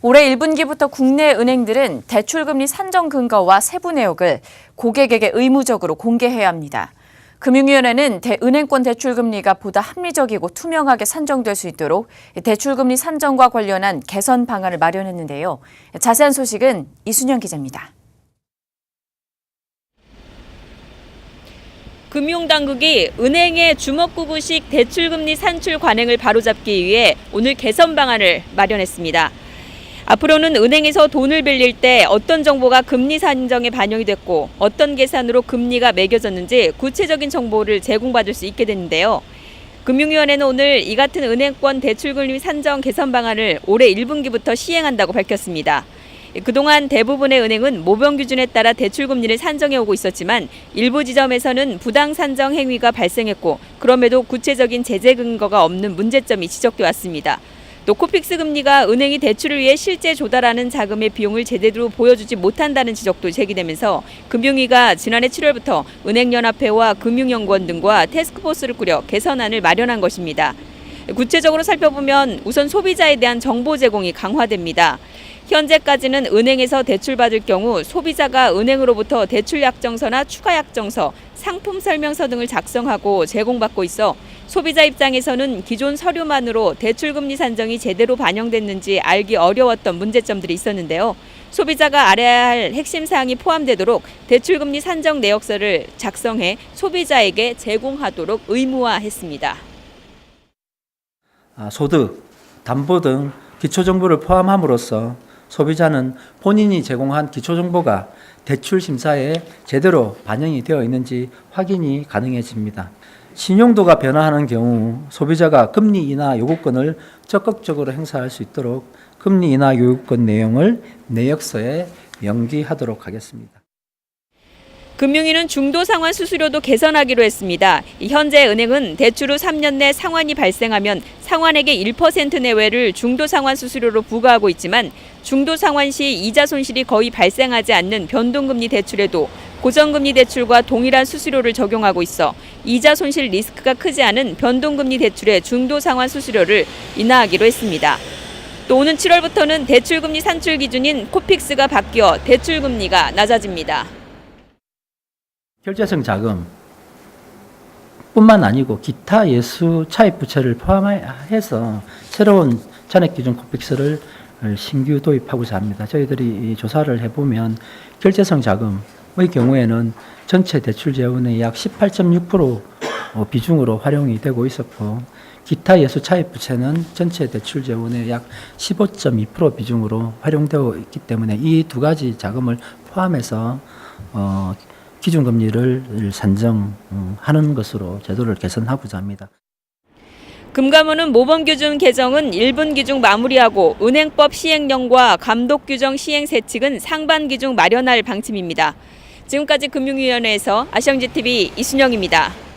올해 1분기부터 국내 은행들은 대출금리 산정 근거와 세부 내역을 고객에게 의무적으로 공개해야 합니다. 금융위원회는 은행권 대출금리가 보다 합리적이고 투명하게 산정될 수 있도록 대출금리 산정과 관련한 개선 방안을 마련했는데요. 자세한 소식은 이순영 기자입니다. 금융당국이 은행의 주먹구구식 대출금리 산출 관행을 바로잡기 위해 오늘 개선 방안을 마련했습니다. 앞으로는 은행에서 돈을 빌릴 때 어떤 정보가 금리 산정에 반영이 됐고 어떤 계산으로 금리가 매겨졌는지 구체적인 정보를 제공받을 수 있게 됐는데요. 금융위원회는 오늘 이 같은 은행권 대출금리 산정 개선 방안을 올해 1분기부터 시행한다고 밝혔습니다. 그동안 대부분의 은행은 모범 기준에 따라 대출금리를 산정해오고 있었지만 일부 지점에서는 부당 산정 행위가 발생했고 그럼에도 구체적인 제재 근거가 없는 문제점이 지적돼 왔습니다. 또 코픽스 금리가 은행이 대출을 위해 실제 조달하는 자금의 비용을 제대로 보여주지 못한다는 지적도 제기되면서 금융위가 지난해 7월부터 은행연합회와 금융연구원 등과 태스크포스를 꾸려 개선안을 마련한 것입니다. 구체적으로 살펴보면 우선 소비자에 대한 정보 제공이 강화됩니다. 현재까지는 은행에서 대출받을 경우 소비자가 은행으로부터 대출 약정서나 추가 약정서, 상품 설명서 등을 작성하고 제공받고 있어 소비자 입장에서는 기존 서류만으로 대출금리 산정이 제대로 반영됐는지 알기 어려웠던 문제점들이 있었는데요. 소비자가 알아야 할 핵심 사항이 포함되도록 대출금리 산정 내역서를 작성해 소비자에게 제공하도록 의무화했습니다. 소득, 담보 등 기초정보를 포함함으로써 소비자는 본인이 제공한 기초정보가 대출 심사에 제대로 반영이 되어 있는지 확인이 가능해집니다. 신용도가 변화하는 경우 소비자가 금리 인하 요구권을 적극적으로 행사할 수 있도록 금리 인하 요구권 내용을 내역서에 명기하도록 하겠습니다. 금융위는 중도 상환 수수료도 개선하기로 했습니다. 현재 은행은 대출 후 3년 내 상환이 발생하면 상환액의 1% 내외를 중도 상환 수수료로 부과하고 있지만 중도 상환 시 이자 손실이 거의 발생하지 않는 변동금리 대출에도 고정금리 대출과 동일한 수수료를 적용하고 있어 이자 손실 리스크가 크지 않은 변동금리 대출의 중도 상환 수수료를 인하하기로 했습니다. 또 오는 7월부터는 대출금리 산출 기준인 코픽스가 바뀌어 대출금리가 낮아집니다. 결제성 자금 뿐만 아니고 기타 예수 차입 부채를 포함해서 새로운 잔액 기준 코픽스를 신규 도입하고자 합니다. 저희들이 조사를 해보면 결제성 자금의 경우에는 전체 대출 재원의 약 18.6% 비중으로 활용이 되고 있었고 기타 예수 차입 부채는 전체 대출 재원의 약 15.2% 비중으로 활용되어 있기 때문에 이 두 가지 자금을 포함해서 기준금리를 산정하는 것으로 제도를 개선하고자 합니다. 금감원은 모범규준 개정은 1분기 중 마무리하고 은행법 시행령과 감독규정 시행 세칙은 상반기 중 마련할 방침입니다. 지금까지 금융위원회에서 아시영지TV 이순영입니다.